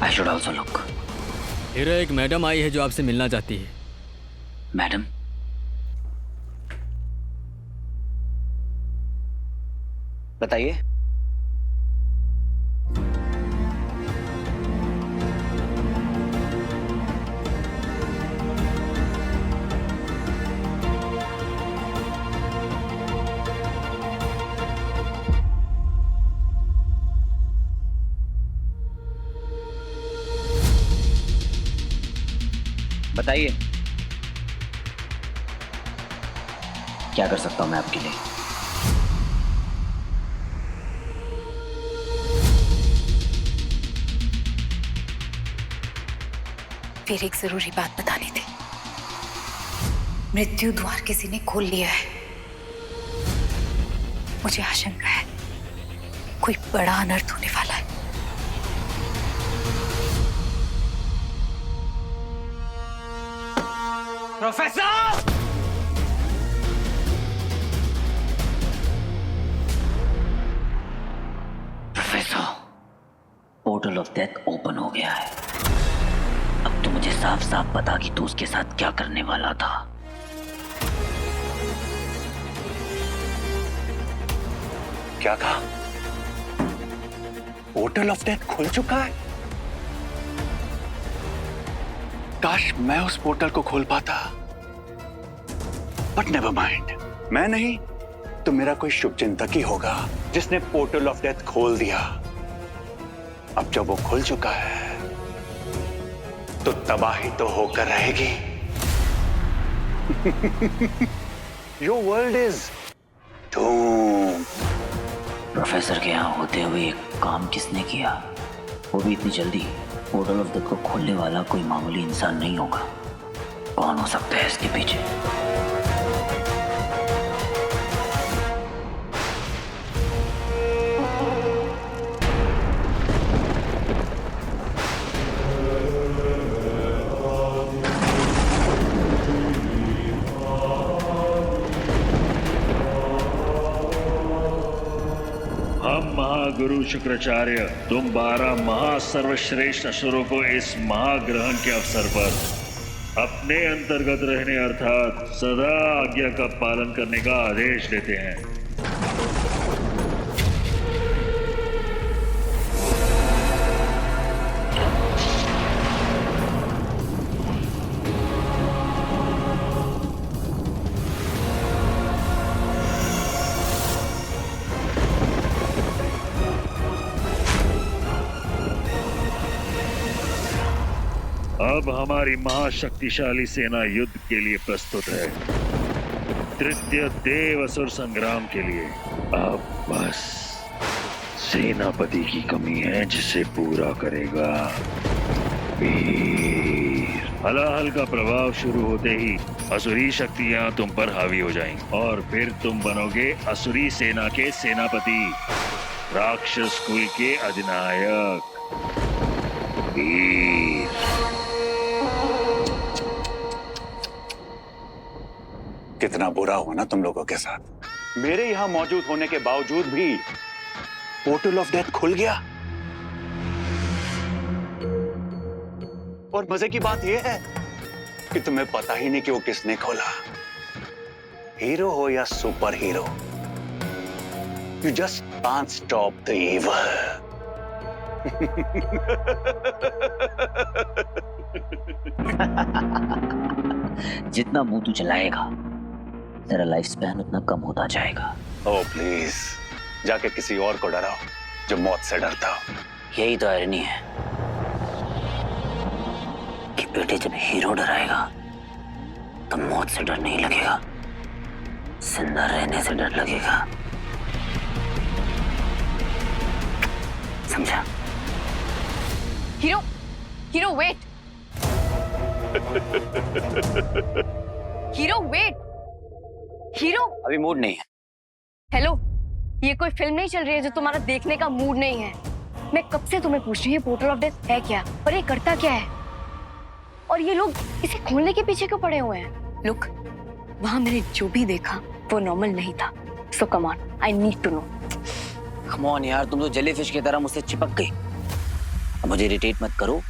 I should also look. Hero, एक मैडम आई है जो आपसे मिलना चाहती है। मैडम? बताइए। बताइए, क्या कर सकता हूं मैं आपके लिए? फिर एक जरूरी बात बतानी थी। मृत्यु द्वार किसी ने खोल लिया है। मुझे आशंका है कोई बड़ा अनर्थ होने वाला है। Professor! Professor, portal of death open हो गया है। अब तो मुझे साफ साफ बता कि तू उसके साथ क्या करने वाला था। क्या कहा? पोर्टल ऑफ डेथ खुल चुका है? काश मैं उस पोर्टल को खोल पाता, बट नेवर माइंड। मैं नहीं तो मेरा कोई शुभचिंतक ही होगा जिसने पोर्टल ऑफ डेथ खोल दिया। अब जब वो खुल चुका है तो तबाही तो होकर रहेगी। Your world is doomed. Professor के यहाँ होते हुए एक काम किसने किया, वो भी इतनी जल्दी? पोर्टल ऑफ डेथ को खोलने वाला कोई मामूली इंसान नहीं होगा। कौन हो सकता है इसके पीछे? महागुरु शुक्राचार्य, तुम 12 महासर्वश्रेष्ठ असुरों को इस महाग्रहण के अवसर पर अपने अंतर्गत रहने अर्थात सदा आज्ञा का पालन करने का आदेश देते हैं। अब हमारी महाशक्तिशाली सेना युद्ध के लिए प्रस्तुत है, तृतीय देव असुर संग्राम के लिए। अब बस सेनापति की कमी है जिसे पूरा करेगा वीर। हलाहल का प्रभाव शुरू होते ही असुरी शक्तियां तुम पर हावी हो जाएंगी और फिर तुम बनोगे असुरी सेना के सेनापति, राक्षस कुल के अधिनायक वीर। कितना बुरा हुआ ना तुम लोगों के साथ। मेरे यहां मौजूद होने के बावजूद भी पोर्टल ऑफ डेथ खुल गया। और मजे की बात यह है कि तुम्हें पता ही नहीं कि वो किसने खोला। हीरो हो या super hero, you just can't stop the evil. जितना मुंह तू चलाएगा तेरा लाइफ स्पैन उतना कम होता जाएगा। ओह प्लीज, जाके किसी और को डराओ जो मौत से डरता हो। यही तो आयरनी है कि बेटे जब हीरो डराएगा तो मौत से डर नहीं लगेगा, जिंदा रहने से डर लगेगा। समझा? Hero, hero wait. Hero wait. Hero, अभी मूड नहीं है। हेलो, ये कोई फिल्म नहीं चल रही है जो तुम्हारा देखने का मूड नहीं है। मैं कब से तुम्हें पूछ रही हूँ पोर्टल ऑफ डेथ है क्या और ये करता क्या है, और ये लोग इसे खोलने के पीछे क्यों पड़े हुए हैं? लुक, वहां मैंने जो भी देखा वो नॉर्मल नहीं था। So come on, I need to know. Come on यार, तुम तो जेलीफिश की तरह मुझसे चिपक गई। अब मुझे इरिटेट मत करो,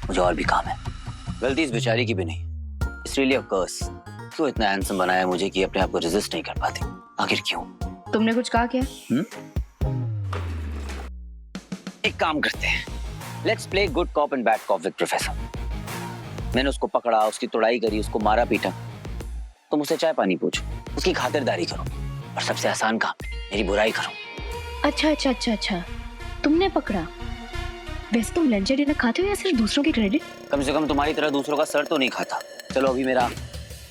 मुझे और भी काम है। गलती इस बेचारी की भी नहीं, इट्स रियली अ कर्स। क्यों इतना हैंडसम बनाया मुझे कि अपने आप को रेजिस्ट नहीं कर पाती? आखिर क्यों? तुमने कुछ कहा क्या? एक काम करते हैं, let's play good cop and bad cop with professor. मैंने उसको पकड़ा, उसकी तोड़ाई करी, उसको मारा पीटा। तुम उससे चाय पानी पूछो, उसकी खातिरदारी करो, और सबसे आसान काम, मेरी बुराई करो। अच्छा, तुमने पकड़ा। वैसे तुम लंच डिनर खाते हो या सिर्फ दूसरों की क्रेडिट? कम से कम तुम्हारी तरह दूसरों का सर तो नहीं खाता। चलो अभी मेरा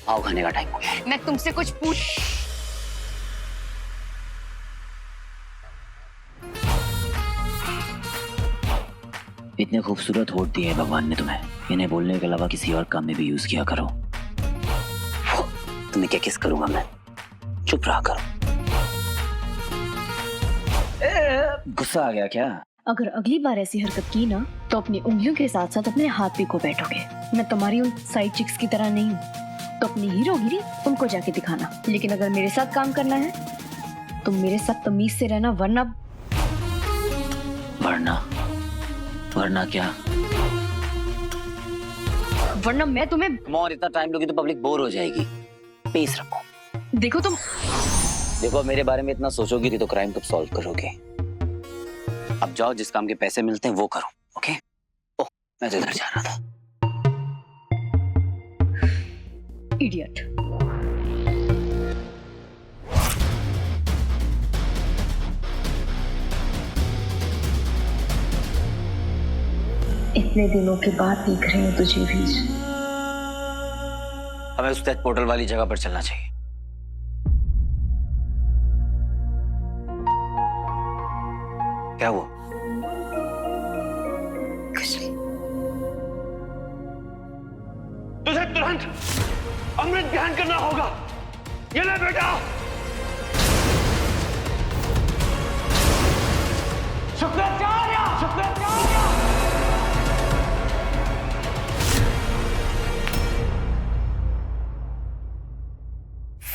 आओ खाने का टाइम हो गया। मैं तुमसे कुछ पूछ। इतने खूबसूरत होठ दिए भगवान ने तुम्हें, इन्हें बोलने के अलावा किसी और काम में भी यूज किया करो। तुम्हें क्या किस करूंगा मैं? चुप रहा करो। गुस्सा आ गया क्या? अगर अगली बार ऐसी हरकत की ना तो अपनी उंगलियों के साथ साथ अपने हाथ भी खो बैठोगे। मैं तुम्हारी उन साइड चिक्स की तरह नहीं हूँ, तो अपनी हीरोगिरी उनको जाके दिखाना। लेकिन अगर मेरे साथ काम करना है तो मेरे साथ तमीज से रहना, वरना वरना क्या? वरना मैं तुम्हें। और इतना टाइम लोगी तो पब्लिक बोर हो जाएगी। पेस रखो। देखो मेरे बारे में इतना सोचोगी तो क्राइम कब सॉल्व करोगे? अब जाओ, जिस काम के पैसे मिलते हैं वो करो। ओके? ओह, मैं तो इधर जा रहा था। इडियट। इतने दिनों के बाद देख रही हूँ तुझे भी। हमें उस डेथ पोर्टल वाली जगह पर चलना चाहिए। क्या हुआ? कुछ नहीं। तुझे तुरंत अमृत ग्रहण करना होगा। ये ले बेटा। शुक्राचार्य, शुक्राचार्य।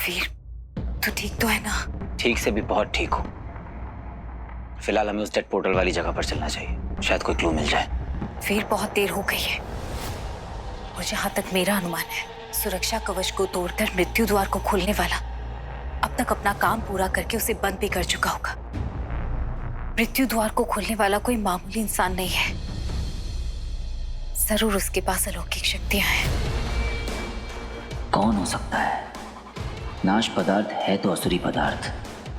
वीर, तू ठीक तो है ना? ठीक से भी बहुत ठीक हूँ। फिलहाल हमें उस डेथ पोर्टल वाली जगह पर चलना चाहिए, शायद कोई क्लू मिल जाए। वीर, बहुत देर हो गई है और जहां तक मेरा अनुमान है, सुरक्षा कवच को तोड़कर मृत्यु द्वार को खोलने वाला अब तक अपना काम पूरा करके उसे बंद भी कर चुका होगा। मृत्यु द्वार को खोलने वाला कोई मामूली इंसान नहीं है, जरूर उसके पास अलौकिक शक्तियां हैं। कौन हो सकता है? नाश पदार्थ है तो असुरी पदार्थ,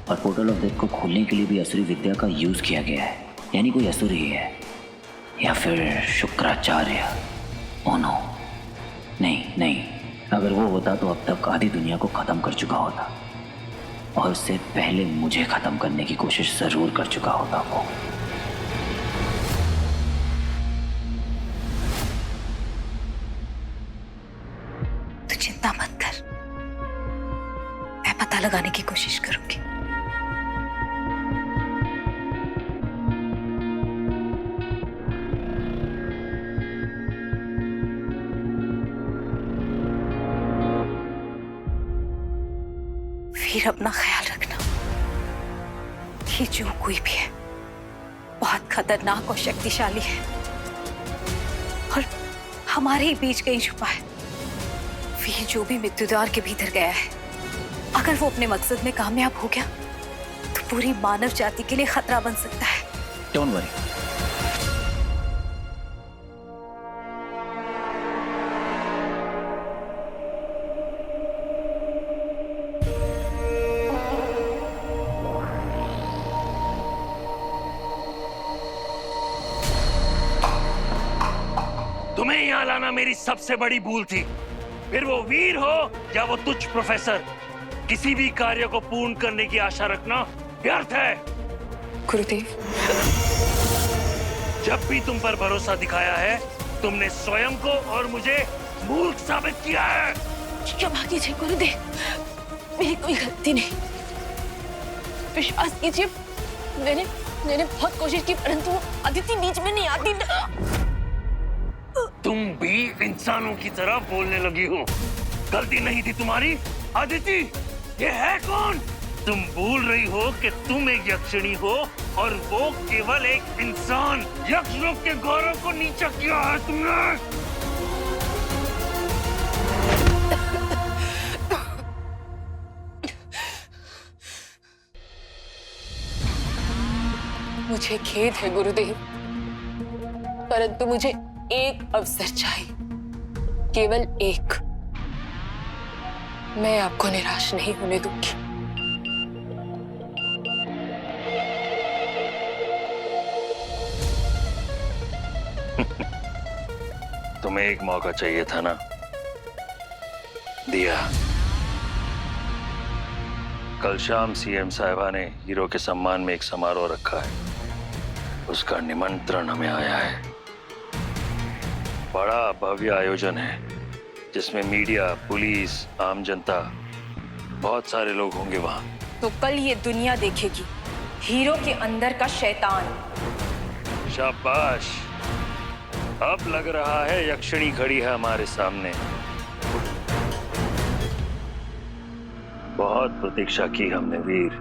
और पोर्टल ऑफ डेथ को खोलने के लिए भी असुरी विद्या का यूज किया गया है, यानी कोई असुरी ही है, या फिर शुक्राचार्य। ओह नो, नहीं, अगर वो होता तो अब तक आधी दुनिया को खत्म कर चुका होता, और उससे पहले मुझे खत्म करने की कोशिश जरूर कर चुका होता वो। तू चिंता मत कर, मैं पता लगाने की कोशिश करूंगी। हीर अपना ख्याल रखना। ये जो कोई भी है बहुत खतरनाक और शक्तिशाली है और हमारे ही बीच कहीं छुपा है। वीर जो भी मृत्यु द्वार के भीतर गया है, अगर वो अपने मकसद में कामयाब हो गया तो पूरी मानव जाति के लिए खतरा बन सकता है। Don't worry. तुम्हें यहाँ लाना मेरी सबसे बड़ी भूल थी। फिर वो वीर हो या वो तुच्छ प्रोफेसर, किसी भी कार्य को पूर्ण करने की आशा रखना व्यर्थ है। गुरुदेव, जब भी तुम पर भरोसा दिखाया है, तुमने स्वयं को और मुझे मूर्ख साबित किया है। क्षमा कीजिए गुरुदेव, मेरी कोई गलती नहीं। विश्वास कीजिए, मैंने बहुत कोशिश की, परंतु वो अदिति बीच में नहीं आती। तुम भी इंसानों की तरह बोलने लगी हो। गलती नहीं थी तुम्हारी। अदिति, ये है कौन? तुम भूल रही हो कि तुम एक यक्षिणी हो और वो केवल एक इंसान। यक्षलोक के गौरव को नीचा किया है तुमने। मुझे खेद है गुरुदेव, परंतु मुझे एक अवसर चाहिए, केवल एक। मैं आपको निराश नहीं होने दूंगी। तुम्हें एक मौका चाहिए था ना, दिया। कल शाम सीएम साहिबा ने हीरो के सम्मान में एक समारोह रखा है। उसका निमंत्रण हमें आया है। बड़ा भव्य आयोजन है जिसमें मीडिया, पुलिस, आम जनता, बहुत सारे लोग होंगे वहां। तो कल ये दुनिया देखेगी हीरो के अंदर का शैतान। शाबाश, अब लग रहा है यक्षिणी खड़ी है हमारे सामने। बहुत प्रतीक्षा की हमने वीर,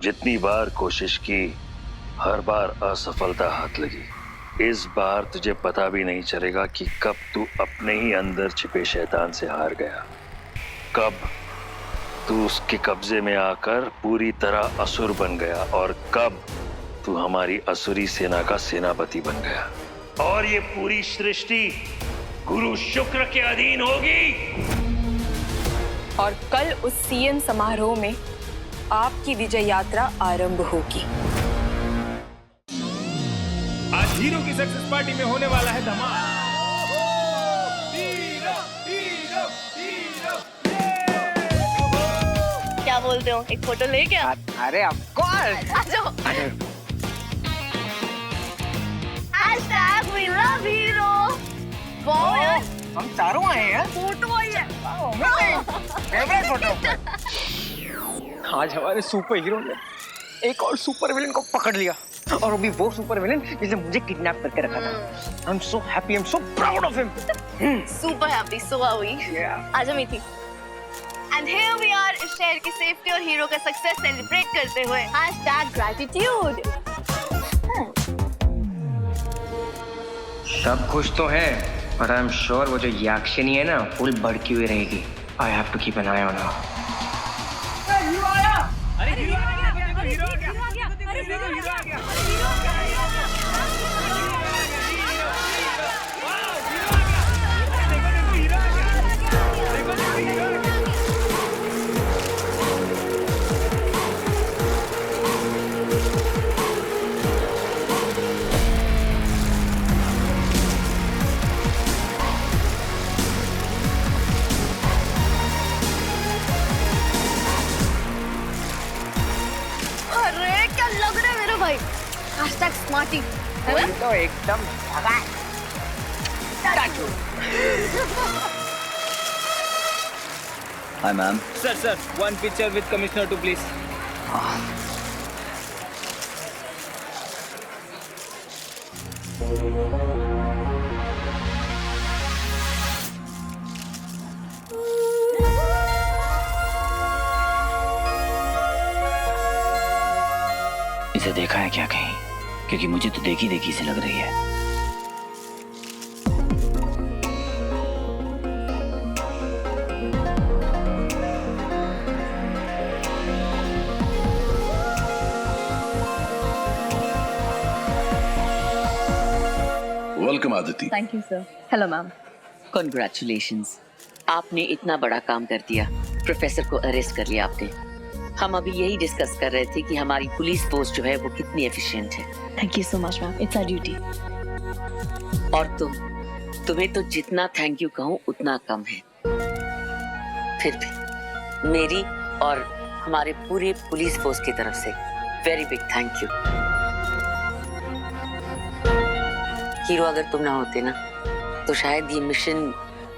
जितनी बार कोशिश की हर बार असफलता हाथ लगी। इस बार तुझे पता भी नहीं चलेगा कि कब तू अपने ही अंदर छिपे शैतान से हार गया, कब तू उसके कब्जे में आकर पूरी तरह असुर बन गया और कब तू हमारी असुरी सेना का सेनापति बन गया। और ये पूरी सृष्टि गुरु शुक्र के अधीन होगी। और कल उस सीएम समारोह में आपकी विजय यात्रा आरंभ होगी। आज हीरो की सक्सेस पार्टी में होने वाला है धमाल। क्या बोलते हो, एक फोटो ले क्या? अरे ऑफ कोर्स। आ जाओ। #we love hero। वाओ यार, हम चारों आए हैं। फोटो आई है। Favourite photo. आज हमारे सुपर हीरो ने एक और सुपर विलेन को पकड़ लिया, और अभी वो सुपर विलेन जिसने मुझे किडनैप करके रखा था। I'm so happy, I'm so proud of him. Super happy, so are we. Yeah. आजा मीठी। And here we are इस शहर की सेफ्टी और हीरो का सक्सेस सेलिब्रेट करते हुए। #gratitude। सब खुश तो है, पर आई एम श्योर वो जो याक्षिनी है ना, फुल भड़की हुई रहेगी। I have to keep an eye on her. #smarty। तो एकदम hi ma'am. Sir, one picture with commissioner too please. इसे देखा है क्या कहीं? क्योंकि मुझे तो देखी देखी से लग रही है। Welcome Aditi. Thank you sir. Hello ma'am. Congratulations, आपने इतना बड़ा काम कर दिया, प्रोफेसर को अरेस्ट कर लिया आपने। हम अभी यही डिस्कस कर रहे थे कि हमारी पुलिस फोर्स जो है वो कितनी एफिशिएंट है। Thank you so much ma'am, it's our duty. और तुम्हें तो जितना थैंक यू कहूँ उतना कम है। फिर भी मेरी और हमारे पूरे पुलिस फोर्स की तरफ से very big thank you. Hero, अगर तुम ना होते ना तो शायद ये मिशन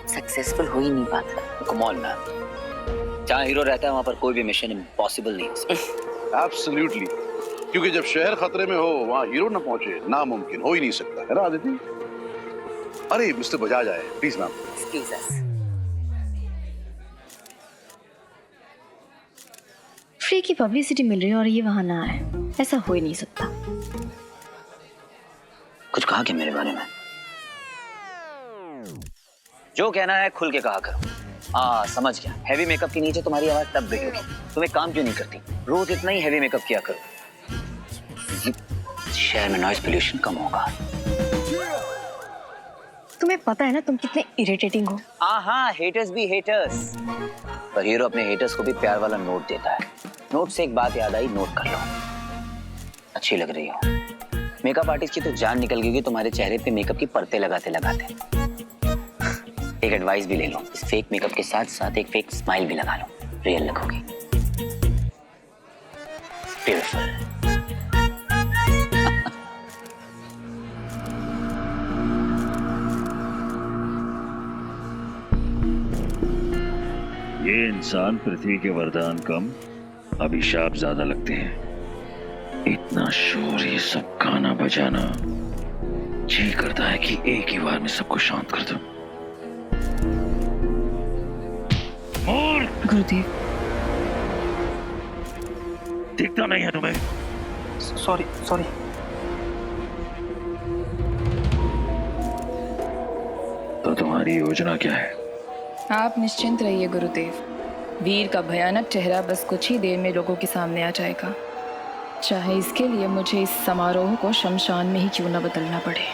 सक्सेसफुल हो ही नहीं पाता। कम ऑन मैम, जहाँ हीरो रहता है वहाँ पर कोई भी मिशन इम्पॉसिबल नहीं है। एब्सोल्युटली, क्योंकि जब शहर खतरे में हो वहाँ हीरो न पहुंचे नामुमकिन हो ही नहीं सकता है ना आदिति। अरे मिस्टर बजाज आए, please ma'am. Excuse us. Free की पब्लिसिटी मिल रही है और ये वहां ना आए, ऐसा हो ही नहीं सकता। कुछ कहा क्या मेरे बारे में? जो कहना है खुल के कहा करो। हाँ समझ गया, हैवी मेकअप के नीचे तुम्हारी आवाज तब गई होगी। तुम एक काम क्यों नहीं करती, रोज इतना ही हैवी मेकअप किया करो, शहर में नॉइज पोल्यूशन कम होगा। तुम्हें पता है ना तुम कितने इरिटेटिंग हो। हाँ, हेटर्स भी हेटर्स, पर हीरो अपने हेटर्स को भी प्यार वाला नोट देता है। नोट से एक बात याद आई, नोट कर लो। अच्छी लग रही हो। मेकअप आर्टिस्ट की तो जान निकल गई तुम्हारे चेहरे पे मेकअप की परतें लगाते लगाते। एक एडवाइस भी ले लो, इस फेक मेकअप के साथ साथ एक फेक स्माइल भी लगा लो, रियल लगोगी। ब्यूटीफुल। ये इंसान पृथ्वी के वरदान कम, अभिशाप ज्यादा लगते हैं। इतना शोर, ये सब गाना बजाना, जी करता है कि एक ही बार में सबको शांत कर दूं। गुरुदेव, दिखता नहीं है तुम्हें? सॉरी। तो तुम्हारी योजना क्या है? आप निश्चिंत रहिए गुरुदेव, वीर का भयानक चेहरा बस कुछ ही देर में लोगों के सामने आ जाएगा, चाहे इसके लिए मुझे इस समारोह को शमशान में ही क्यों न बदलना पड़े।